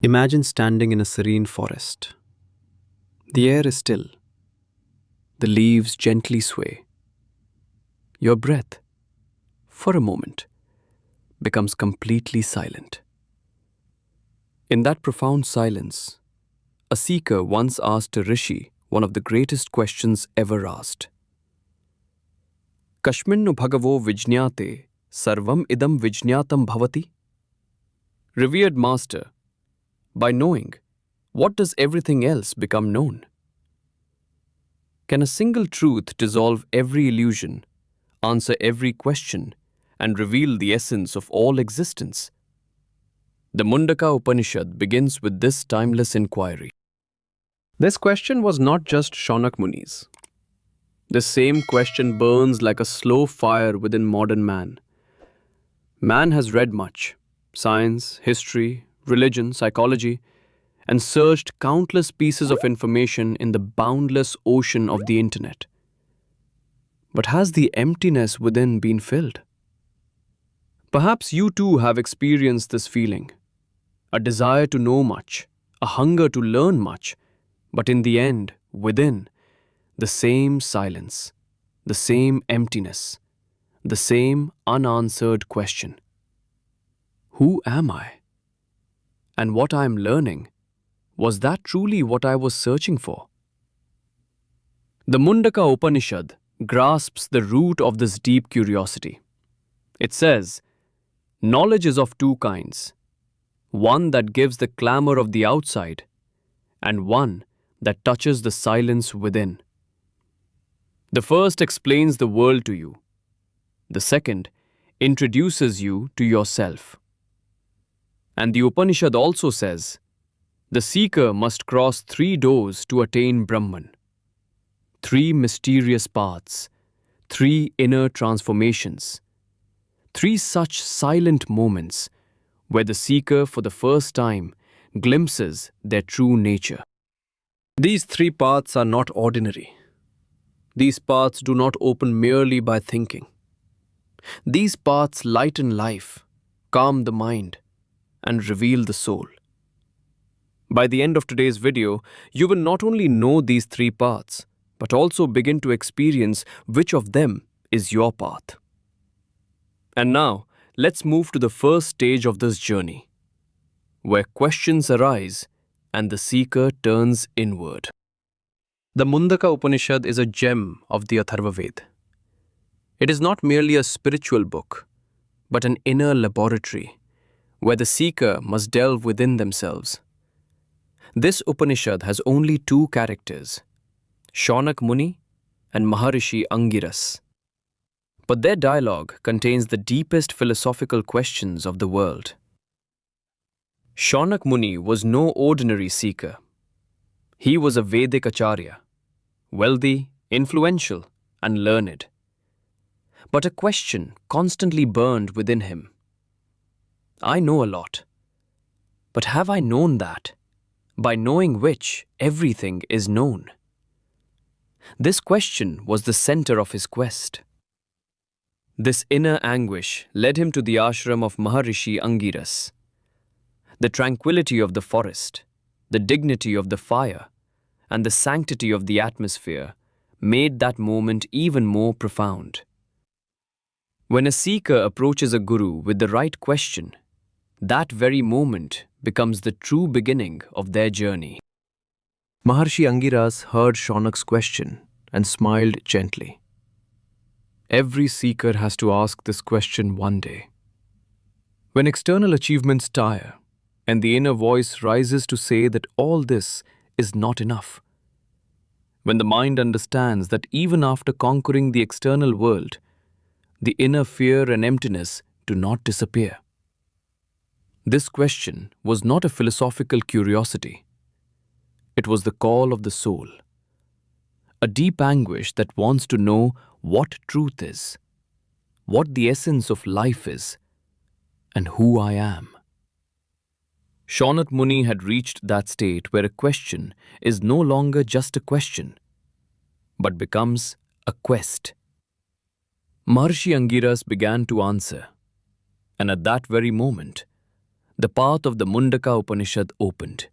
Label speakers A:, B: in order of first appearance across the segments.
A: Imagine standing in a serene forest. The air is still. The leaves gently sway. Your breath, for a moment, becomes completely silent. In that profound silence, a seeker once asked a rishi one of the greatest questions ever asked. Kashmanhagavate vijñāte sarvam idam vijñātam bhavati? Revered Master, by knowing, what does everything else become known? Can a single truth dissolve every illusion, answer every question, and reveal the essence of all existence? The Mundaka Upanishad begins with this timeless inquiry. This question was not just Shaunak Muni's. The same question burns like a slow fire within modern man. Man has read much: science, history, religion, psychology, and searched countless pieces of information in the boundless ocean of the internet. But has the emptiness within been filled? Perhaps you too have experienced this feeling. A desire to know much, a hunger to learn much, but in the end, within, the same silence, the same emptiness, the same unanswered question. Who am I? And what I am learning, was that truly what I was searching for? The Mundaka Upanishad grasps the root of this deep curiosity. It says, knowledge is of two kinds, one that gives the clamor of the outside, and one that touches the silence within. The first explains the world to you. The second introduces you to yourself. And the Upanishad also says, the seeker must cross 3 doors to attain Brahman. 3 mysterious paths, 3 inner transformations, 3 such silent moments where the seeker for the first time glimpses their true nature. These 3 paths are not ordinary. These paths do not open merely by thinking. These paths lighten life, calm the mind, and reveal the soul. By the end of today's video, you will not only know these 3 paths, but also begin to experience which of them is your path. And now, let's move to the first stage of this journey, where questions arise and the seeker turns inward. The Mundaka Upanishad is a gem of the Atharva Ved. It is not merely a spiritual book, but an inner laboratory where the seeker must delve within themselves. This Upanishad has only 2 characters, Shaunak Muni and Maharishi Angiras. But their dialogue contains the deepest philosophical questions of the world. Shaunak Muni was no ordinary seeker. He was a Vedic Acharya, wealthy, influential, and learned. But a question constantly burned within him. I know a lot, but have I known that, by knowing which everything is known? This question was the center of his quest. This inner anguish led him to the ashram of Maharishi Angiras. The tranquility of the forest, the dignity of the fire, and the sanctity of the atmosphere made that moment even more profound. When a seeker approaches a guru with the right question, that very moment becomes the true beginning of their journey. Maharishi Angiras heard Shaunak's question and smiled gently. Every seeker has to ask this question one day. When external achievements tire, and the inner voice rises to say that all this is not enough. When the mind understands that even after conquering the external world, the inner fear and emptiness do not disappear. This question was not a philosophical curiosity. It was the call of the soul, a deep anguish that wants to know what truth is, what the essence of life is, and who I am. Shaunak Muni had reached that state where a question is no longer just a question, but becomes a quest. Maharishi Angiras began to answer, and at that very moment, the path of the Mundaka Upanishad opened.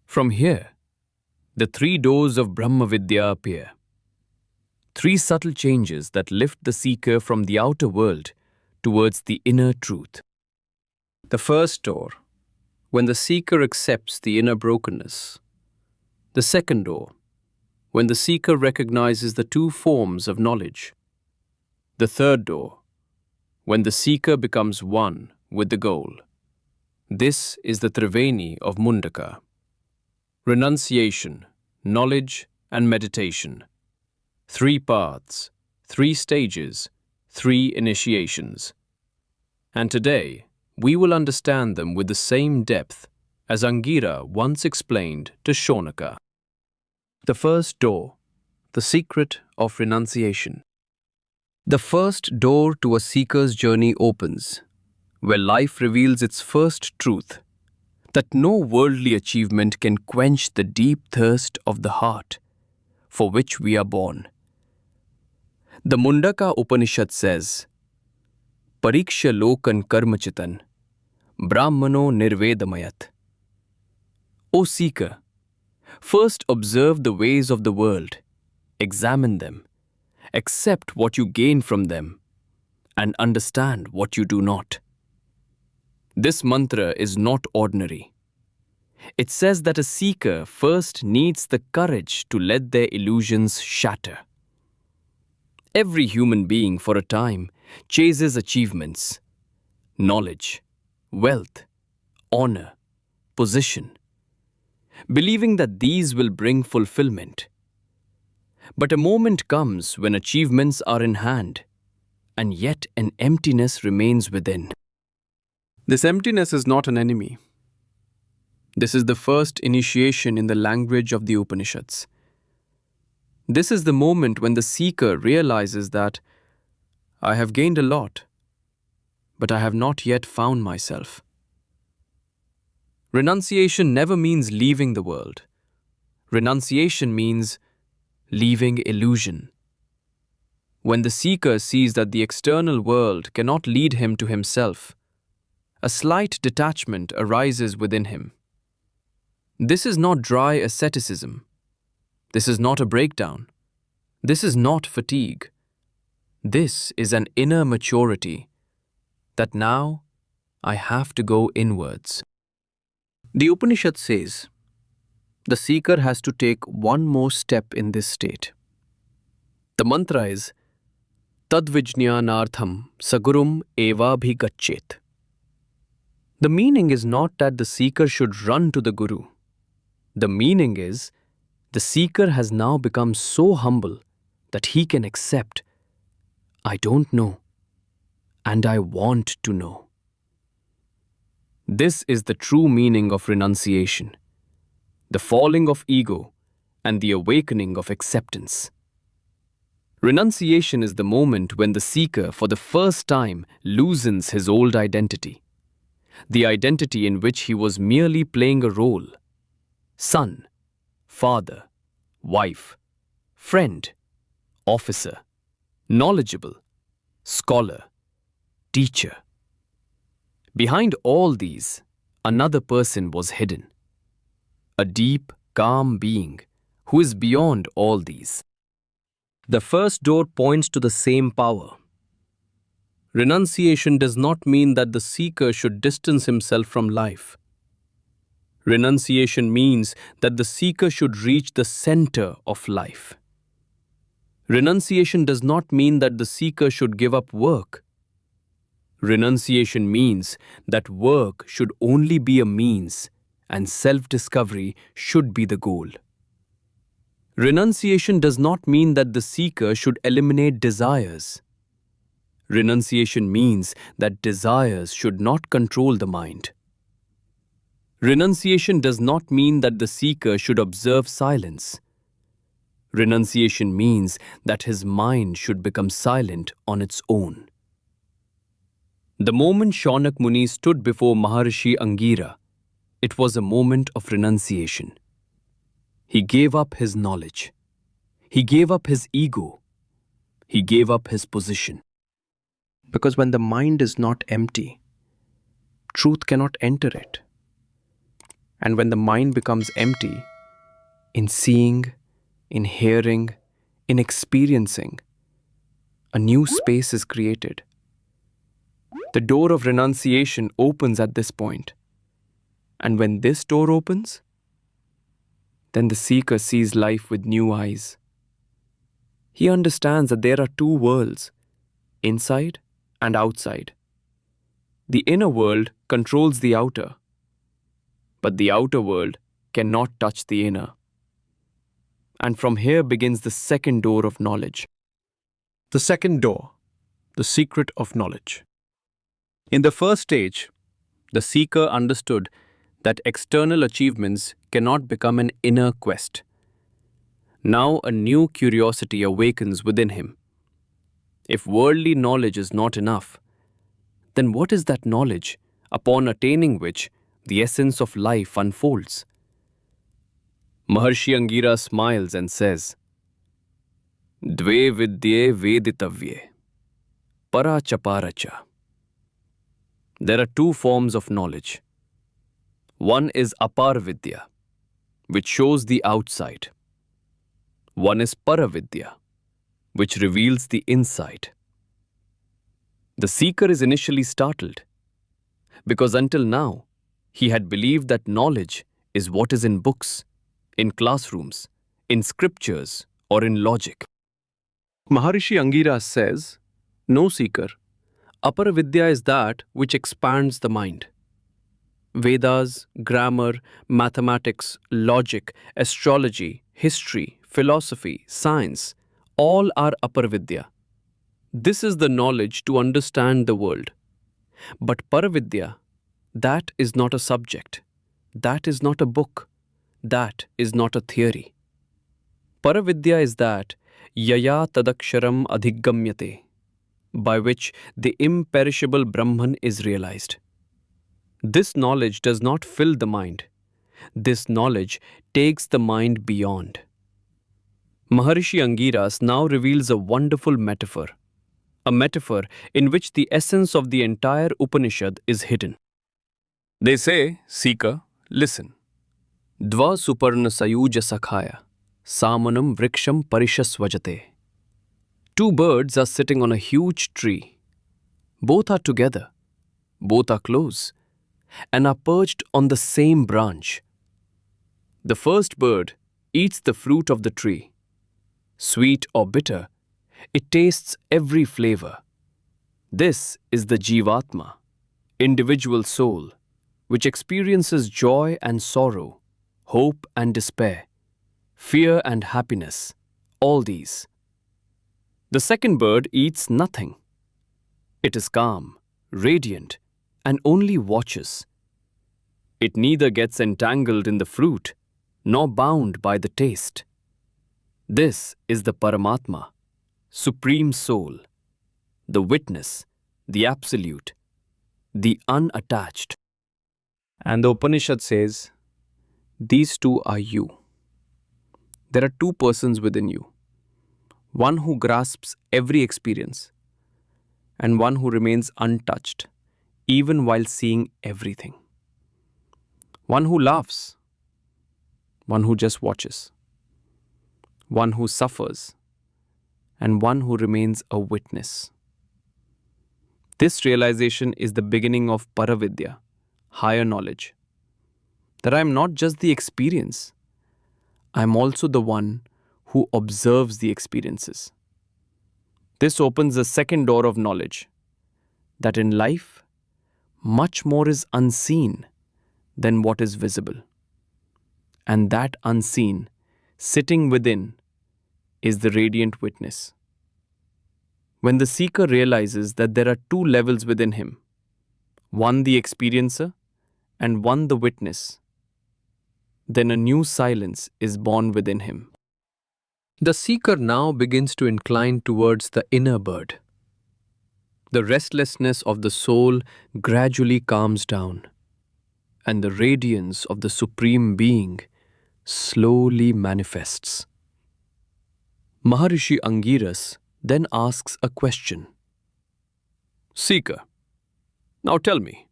A: From here, the three doors of Brahma Vidya appear. Three subtle changes that lift the seeker from the outer world towards the inner truth. The first door, when the seeker accepts the inner brokenness. The second door, when the seeker recognizes the two forms of knowledge. The third door, when the seeker becomes one with the goal. This is the Triveni of Mundaka. Renunciation, knowledge, and meditation. Three paths, three stages, three initiations. And today, we will understand them with the same depth as Angira once explained to Shaunaka. The first door, the secret of renunciation. The first door to a seeker's journey opens, where life reveals its first truth, that no worldly achievement can quench the deep thirst of the heart for which we are born. The Mundaka Upanishad says, Pariksha lokan karmachitan, Brahmano nirvedamayat. O seeker, first observe the ways of the world, examine them, accept what you gain from them, and understand what you do not. This mantra is not ordinary. It says that a seeker first needs the courage to let their illusions shatter. Every human being, for a time, chases achievements, knowledge, wealth, honor, position, believing that these will bring fulfillment. But a moment comes when achievements are in hand, and yet an emptiness remains within. This emptiness is not an enemy. This is the first initiation in the language of the Upanishads. This is the moment when the seeker realizes that I have gained a lot, but I have not yet found myself. Renunciation never means leaving the world. Renunciation means leaving illusion. When the seeker sees that the external world cannot lead him to himself, a slight detachment arises within him. This is not dry asceticism. This is not a breakdown. This is not fatigue. This is an inner maturity that now I have to go inwards. The Upanishad says, the seeker has to take one more step in this state. The mantra is, Tadvijnanartham Sagurum Evabhigachet. The meaning is not that the seeker should run to the Guru. The meaning is, the seeker has now become so humble that he can accept, I don't know, and I want to know. This is the true meaning of renunciation, the falling of ego and the awakening of acceptance. Renunciation is the moment when the seeker for the first time loosens his old identity, the identity in which he was merely playing a role: son, father, wife, friend, officer, knowledgeable, scholar, teacher. Behind all these, another person was hidden, a deep, calm being who is beyond all these. The first door points to the same power. Renunciation does not mean that the seeker should distance himself from life. Renunciation means that the seeker should reach the center of life. Renunciation does not mean that the seeker should give up work. Renunciation means that work should only be a means and self-discovery should be the goal. Renunciation does not mean that the seeker should eliminate desires. Renunciation means that desires should not control the mind. Renunciation does not mean that the seeker should observe silence. Renunciation means that his mind should become silent on its own. The moment Shaunak Muni stood before Maharishi Angira, it was a moment of renunciation. He gave up his knowledge. He gave up his ego. He gave up his position. Because when the mind is not empty, truth cannot enter it. And when the mind becomes empty, in seeing, in hearing, in experiencing, a new space is created. The door of renunciation opens at this point. And when this door opens, then the seeker sees life with new eyes. He understands that there are two worlds, inside and outside. The inner world controls the outer, but the outer world cannot touch the inner. And from here begins the second door of knowledge.
B: The second door, the secret of knowledge. In the first stage, the seeker understood that external achievements cannot become an inner quest. Now a new curiosity awakens within him. If worldly knowledge is not enough, then what is that knowledge upon attaining which the essence of life unfolds? Maharishi Angiras smiles and says, Dve vidye veditavye, paracha paracha. There are two forms of knowledge. One is Aparavidya, which shows the outside. One is Paravidya, which reveals the inside. The seeker is initially startled, because until now, he had believed that knowledge is what is in books, in classrooms, in scriptures, or in logic. Maharishi Angiras says, no seeker, Aparavidya is that which expands the mind. Vedas, grammar, mathematics, logic, astrology, history, philosophy, science, all are Aparavidya. This is the knowledge to understand the world. But Paravidya, that is not a subject. That is not a book. That is not a theory. Paravidya is that yaya tadaksharam adhigamyate, by which the imperishable Brahman is realized. This knowledge does not fill the mind. This knowledge takes the mind beyond. Maharishi Angiras now reveals a wonderful metaphor, a metaphor in which the essence of the entire Upanishad is hidden. They say, seeker, listen. Dva suparna sayuja sakhaya, samanam vriksham parishasvajate. Two birds are sitting on a huge tree. Both are together, both are close, and are perched on the same branch. The first bird eats the fruit of the tree. Sweet or bitter, it tastes every flavor. This is the Jivatma, individual soul, which experiences joy and sorrow, hope and despair, fear and happiness, all these. The second bird eats nothing. It is calm, radiant, and only watches. It neither gets entangled in the fruit, nor bound by the taste. This is the Paramatma, Supreme Soul, the witness, the absolute, the unattached. And the Upanishad says, these two are you. There are two persons within you. One who grasps every experience, and one who remains untouched, even while seeing everything. One who laughs, one who just watches. One who suffers, and one who remains a witness. This realization is the beginning of Paravidya, higher knowledge. That I am not just the experience, I am also the one who observes the experiences. This opens the second door of knowledge, that in life, much more is unseen than what is visible. And that unseen, sitting within, is the radiant witness. When the seeker realizes that there are two levels within him, one the experiencer and one the witness, then a new silence is born within him. The seeker now begins to incline towards the inner bird. The restlessness of the soul gradually calms down, and the radiance of the Supreme Being slowly manifests. Maharishi Angiras then asks a question. Seeker, now tell me,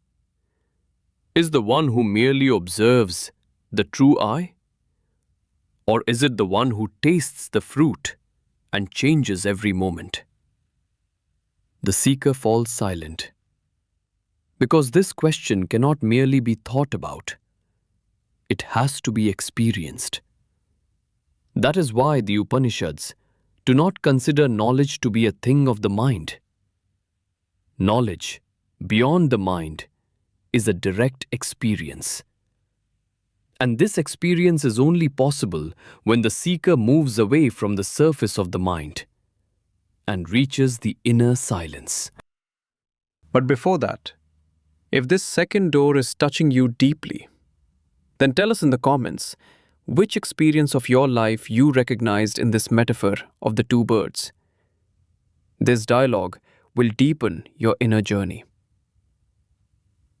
B: is the one who merely observes the true I? Or is it the one who tastes the fruit and changes every moment? The seeker falls silent, because this question cannot merely be thought about. It has to be experienced. That is why the Upanishads do not consider knowledge to be a thing of the mind. Knowledge, beyond the mind, is a direct experience. And this experience is only possible when the seeker moves away from the surface of the mind and reaches the inner silence.
A: But before that, if this second door is touching you deeply, then tell us in the comments which experience of your life you recognized in this metaphor of the two birds. This dialogue will deepen your inner journey.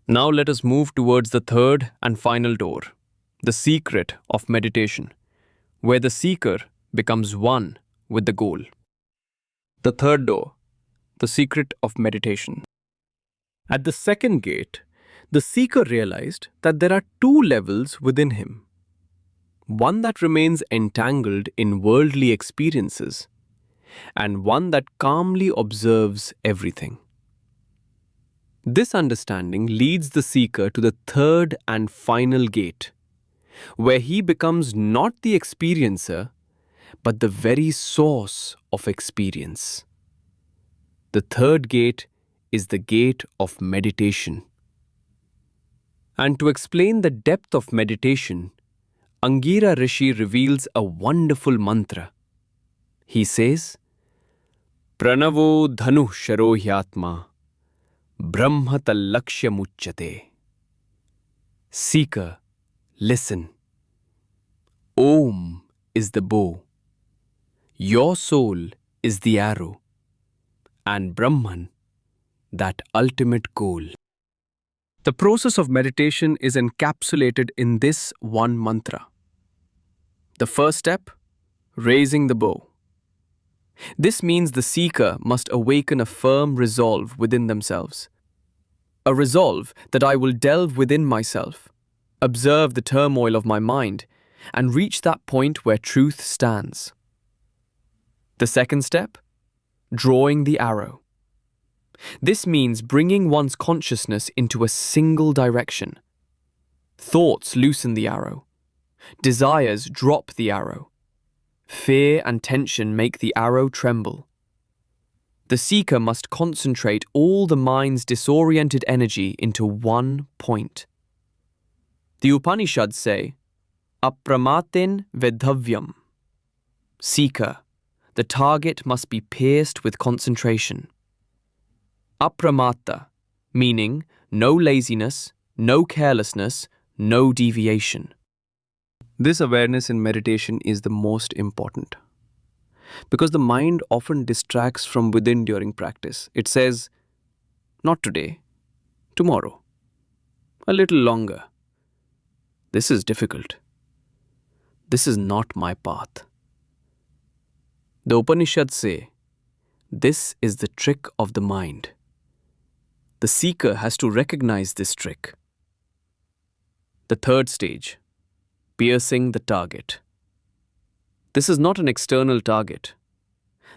A: Now let us move towards the third and final door, the secret of meditation, where the seeker becomes one with the goal. The third door, the secret of meditation. At the second gate, the seeker realized that there are two levels within him. One that remains entangled in worldly experiences, and one that calmly observes everything. This understanding leads the seeker to the third and final gate, where he becomes not the experiencer, but the very source of experience. The third gate is the gate of meditation. And to explain the depth of meditation, Angira Rishi reveals a wonderful mantra. He says, Pranavo dhanu sharohyatma brahma tallakshya muchyate. Seeker, listen. Om is the bow. Your soul is the arrow. And Brahman, that ultimate goal. The process of meditation is encapsulated in this one mantra. The first step, raising the bow. This means the seeker must awaken a firm resolve within themselves. A resolve that I will delve within myself, observe the turmoil of my mind, and reach that point where truth stands. The second step, drawing the arrow. This means bringing one's consciousness into a single direction. Thoughts loosen the arrow. Desires drop the arrow. Fear and tension make the arrow tremble. The seeker must concentrate all the mind's disoriented energy into one point. The Upanishads say, Apramatin vedhavyam. Seeker, the target must be pierced with concentration. Apramata, meaning no laziness, no carelessness, no deviation. This awareness in meditation is the most important, because the mind often distracts from within during practice. It says, not today, tomorrow, a little longer. This is difficult. This is not my path. The Upanishads say, this is the trick of the mind. The seeker has to recognize this trick. The third stage, piercing the target. This is not an external target.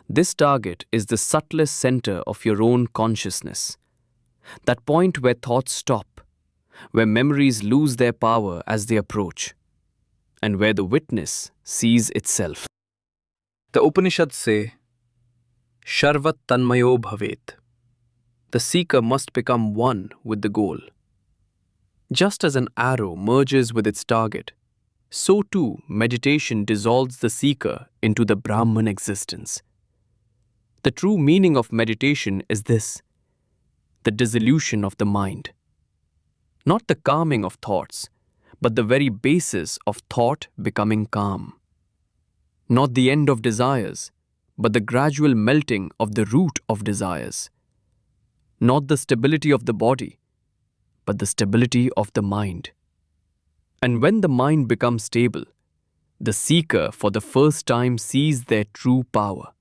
A: This target is the subtlest center of your own consciousness. That point where thoughts stop, where memories lose their power as they approach, and where the witness sees itself. The Upanishads say, Sharvat tanmayo bhavet. The seeker must become one with the goal. Just as an arrow merges with its target, so too meditation dissolves the seeker into the Brahman existence. The true meaning of meditation is this: the dissolution of the mind. Not the calming of thoughts, but the very basis of thought becoming calm. Not the end of desires, but the gradual melting of the root of desires. Not the stability of the body, but the stability of the mind. And when the mind becomes stable, the seeker for the first time sees their true power,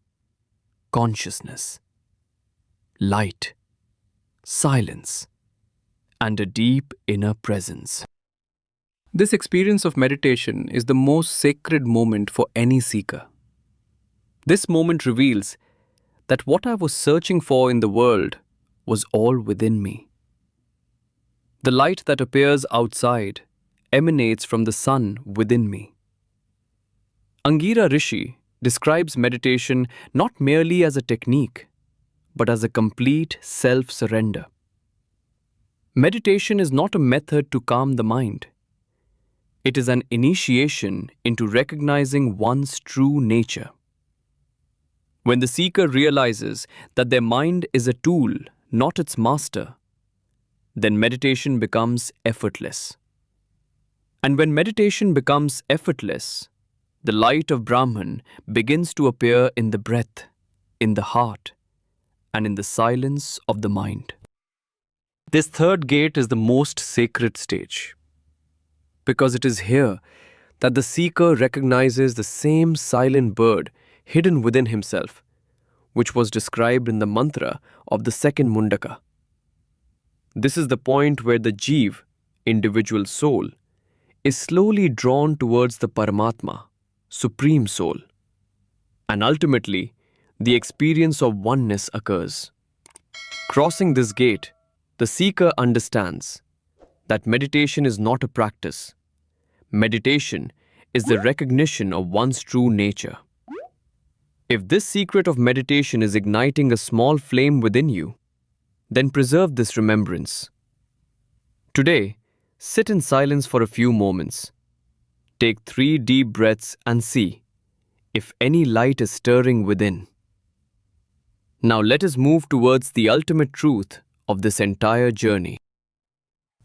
A: consciousness, light, silence, and a deep inner presence. This experience of meditation is the most sacred moment for any seeker. This moment reveals that what I was searching for in the world was all within me. The light that appears outside emanates from the sun within me. Angira Rishi describes meditation not merely as a technique, but as a complete self-surrender. Meditation is not a method to calm the mind. It is an initiation into recognizing one's true nature. When the seeker realizes that their mind is a tool, not its master, then meditation becomes effortless. And when meditation becomes effortless, the light of Brahman begins to appear in the breath, in the heart, and in the silence of the mind. This third gate is the most sacred stage, because it is here that the seeker recognizes the same silent bird hidden within himself, which was described in the mantra of the second Mundaka. This is the point where the Jiv, individual soul, is slowly drawn towards the Paramatma, Supreme Soul. And ultimately, the experience of oneness occurs. Crossing this gate, the seeker understands that meditation is not a practice. Meditation is the recognition of one's true nature. If this secret of meditation is igniting a small flame within you, then preserve this remembrance. Today, sit in silence for a few moments. Take 3 deep breaths and see if any light is stirring within. Now let us move towards the ultimate truth of this entire journey.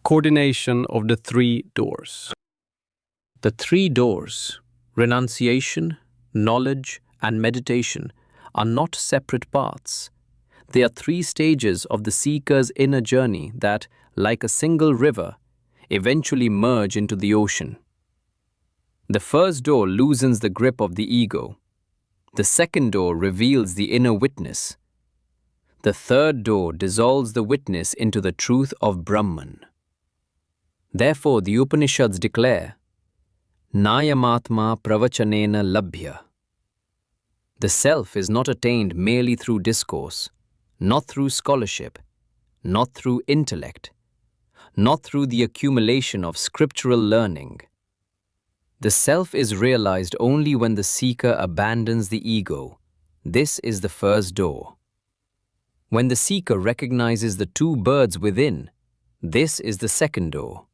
A: Coordination of the 3 doors. The 3 doors, renunciation, knowledge, and meditation, are not separate paths. They are 3 stages of the seeker's inner journey that, like a single river, eventually merge into the ocean. The first door loosens the grip of the ego. The second door reveals the inner witness. The third door dissolves the witness into the truth of Brahman. Therefore, the Upanishads declare, Nayamatma pravachanena labhya. The self is not attained merely through discourse, not through scholarship, not through intellect, not through the accumulation of scriptural learning. The self is realized only when the seeker abandons the ego. This is the first door. When the seeker recognizes the 2 birds within, this is the second door.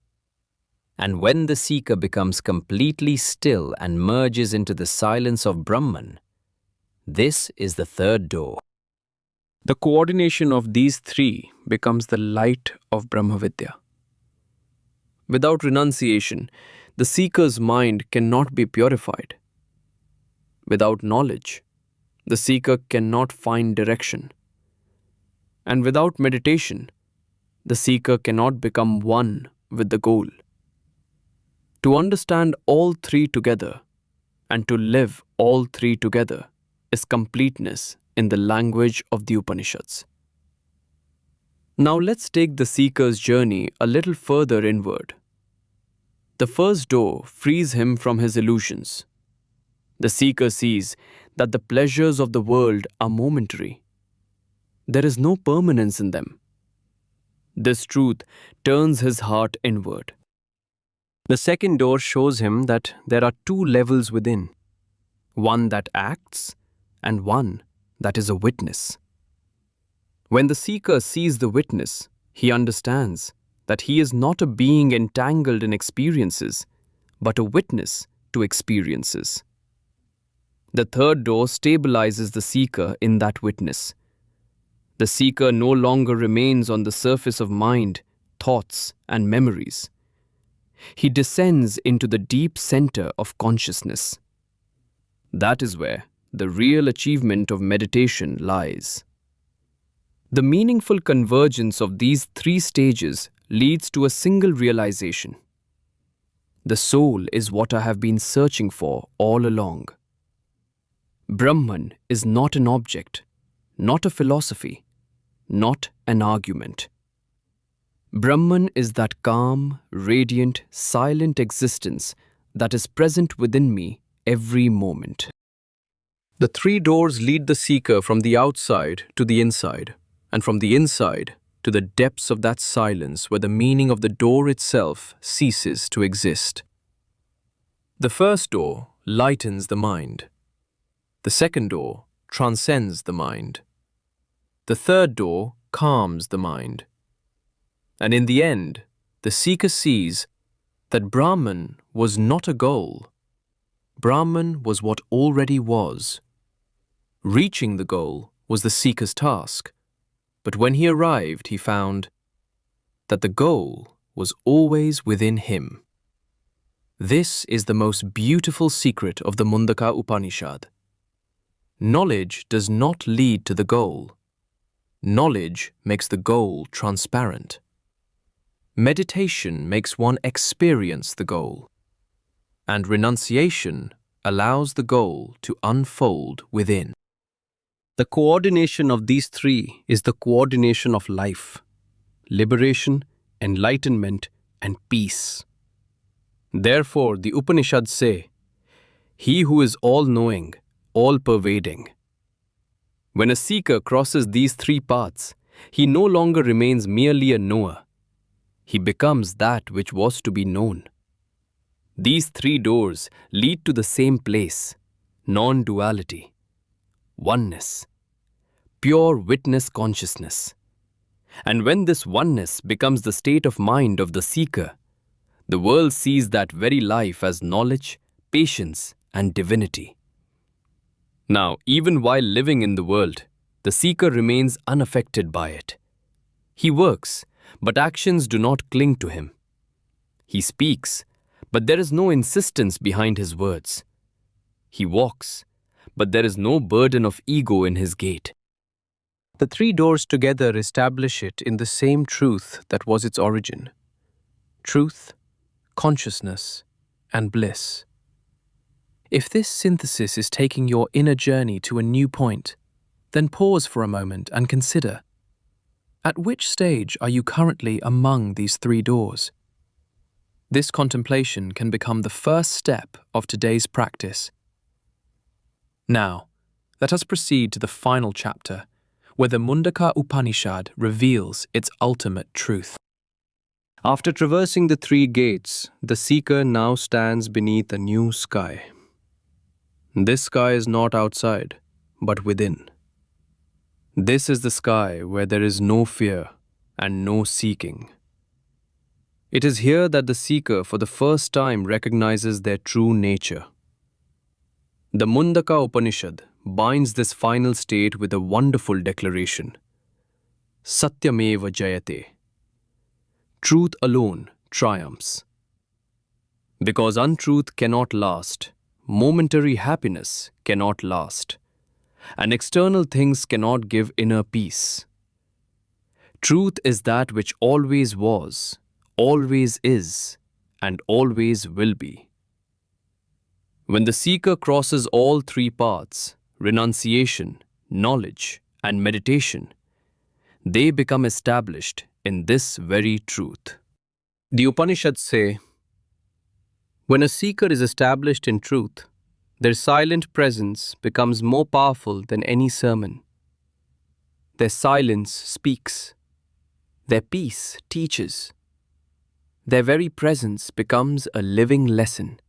A: And when the seeker becomes completely still and merges into the silence of Brahman, this is the third door. The coordination of these 3 becomes the light of Brahma Vidya. Without renunciation, the seeker's mind cannot be purified. Without knowledge, the seeker cannot find direction. And without meditation, the seeker cannot become one with the goal. To understand all 3 together and to live all 3 together is completeness in the language of the Upanishads. Now let's take the seeker's journey a little further inward. The first door frees him from his illusions. The seeker sees that the pleasures of the world are momentary. There is no permanence in them. This truth turns his heart inward. The second door shows him that there are 2 levels within, one that acts and one that is a witness. When the seeker sees the witness, he understands that he is not a being entangled in experiences, but a witness to experiences. The third door stabilizes the seeker in that witness. The seeker no longer remains on the surface of mind, thoughts, and memories. He descends into the deep center of consciousness. That is where the real achievement of meditation lies. The meaningful convergence of these 3 stages leads to a single realization. The soul is what I have been searching for all along. Brahman is not an object, not a philosophy, not an argument. Brahman is that calm, radiant, silent existence that is present within me every moment. The three doors lead the seeker from the outside to the inside, and from the inside to the depths of that silence where the meaning of the door itself ceases to exist. The first door lightens the mind. The second door transcends the mind. The third door calms the mind. And in the end, the seeker sees that Brahman was not a goal. Brahman was what already was. Reaching the goal was the seeker's task, but when he arrived, he found that the goal was always within him. This is the most beautiful secret of the Mundaka Upanishad. Knowledge does not lead to the goal. Knowledge makes the goal transparent. Meditation makes one experience the goal, and renunciation allows the goal to unfold within. The coordination of these three is the coordination of life, liberation, enlightenment, and peace. Therefore, the Upanishads say, "He who is all-knowing, all-pervading." When a seeker crosses these three paths, he no longer remains merely a knower. He becomes that which was to be known. These three doors lead to the same place: non-duality, oneness, pure witness consciousness. And when this oneness becomes the state of mind of the seeker, the world sees that very life as knowledge, patience, and divinity. Now, even while living in the world, the seeker remains unaffected by it. He works, but actions do not cling to him. He speaks, but there is no insistence behind his words. He walks, but there is no burden of ego in his gait. The three doors together establish it in the same truth that was its origin: truth, consciousness, and bliss. If this synthesis is taking your inner journey to a new point, then pause for a moment and consider: at which stage are you currently among these three doors? This contemplation can become the first step of today's practice. Now, let us proceed to the final chapter, where the Mundaka Upanishad reveals its ultimate truth. After traversing the three gates, the seeker now stands beneath a new sky. This sky is not outside, but within. This is the sky where there is no fear and no seeking. It is here that the seeker for the first time recognizes their true nature. The Mundaka Upanishad binds this final state with a wonderful declaration: Satyameva Jayate. Truth alone triumphs. Because untruth cannot last, momentary happiness cannot last, and external things cannot give inner peace. Truth is that which always was, always is, and always will be. When the seeker crosses all three paths, renunciation, knowledge, and meditation, they become established in this very truth. The Upanishads say, when a seeker is established in truth, their silent presence becomes more powerful than any sermon. Their silence speaks. Their peace teaches. Their very presence becomes a living lesson.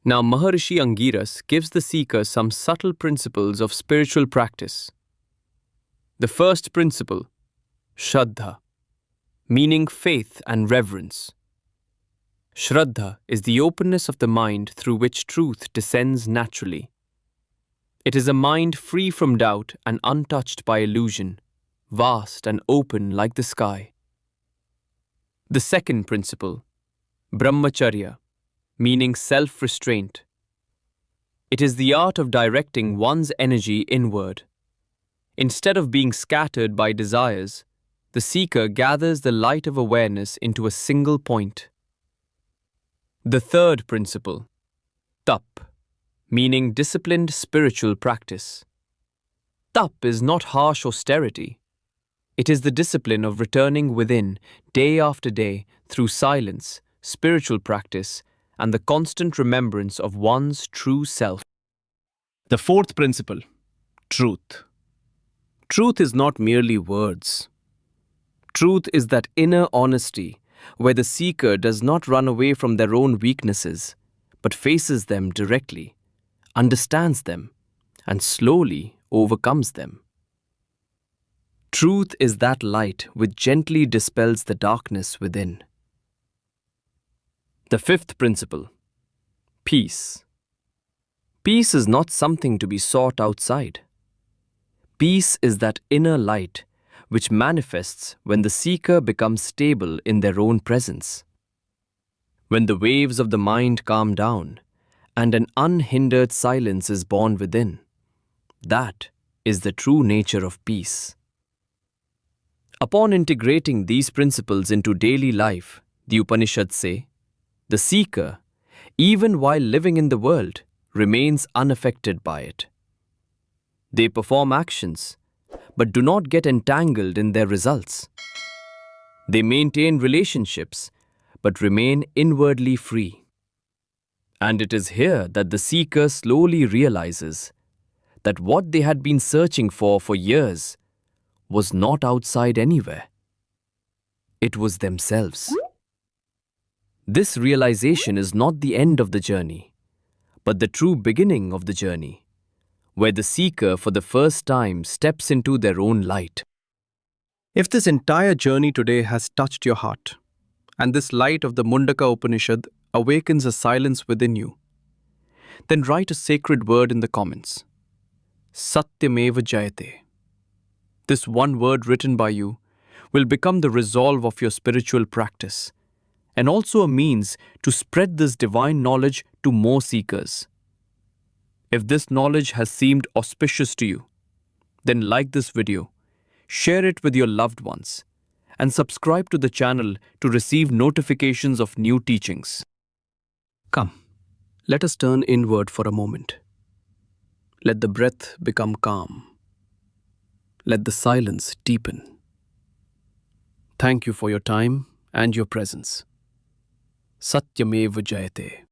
A: Now, Maharishi Angiras gives the seeker some subtle principles of spiritual practice. The first principle, Shraddha, meaning faith and reverence. Shraddha is the openness of the mind through which truth descends naturally. It is a mind free from doubt and untouched by illusion, vast and open like the sky. The second principle, Brahmacharya, meaning self-restraint. It is the art of directing one's energy inward. Instead of being scattered by desires, the seeker gathers the light of awareness into a single point. The third principle, Tap, meaning disciplined spiritual practice. Tap is not harsh austerity. It is the discipline of returning within day after day through silence, spiritual practice, and the constant remembrance of one's true self.
B: The fourth principle, truth. Truth is not merely words. Truth is that inner honesty where the seeker does not run away from their own weaknesses, but faces them directly, understands them, and slowly overcomes them. Truth is that light which gently dispels the darkness within. The fifth principle, peace. Peace is not something to be sought outside. Peace is that inner light which manifests when the seeker becomes stable in their own presence. When the waves of the mind calm down and an unhindered silence is born within, that is the true nature of peace. Upon integrating these principles into daily life, the Upanishads say, the seeker, even while living in the world, remains unaffected by it. They perform actions, but do not get entangled in their results. They maintain relationships, but remain inwardly free. And it is here that the seeker slowly realizes that what they had been searching for years was not outside anywhere. It was themselves. This realization is not the end of the journey, but the true beginning of the journey, where the seeker for the first time steps into their own light.
C: If this entire journey today has touched your heart, and this light of the Mundaka Upanishad awakens a silence within you, then write a sacred word in the comments. Satyameva Jayate. This one word written by you will become the resolve of your spiritual practice, and also a means to spread this divine knowledge to more seekers. If this knowledge has seemed auspicious to you, then like this video, share it with your loved ones, and subscribe to the channel to receive notifications of new teachings. Come, let us turn inward for a moment. Let the breath become calm. Let the silence deepen. Thank you for your time and your presence. Satyameva Jayate.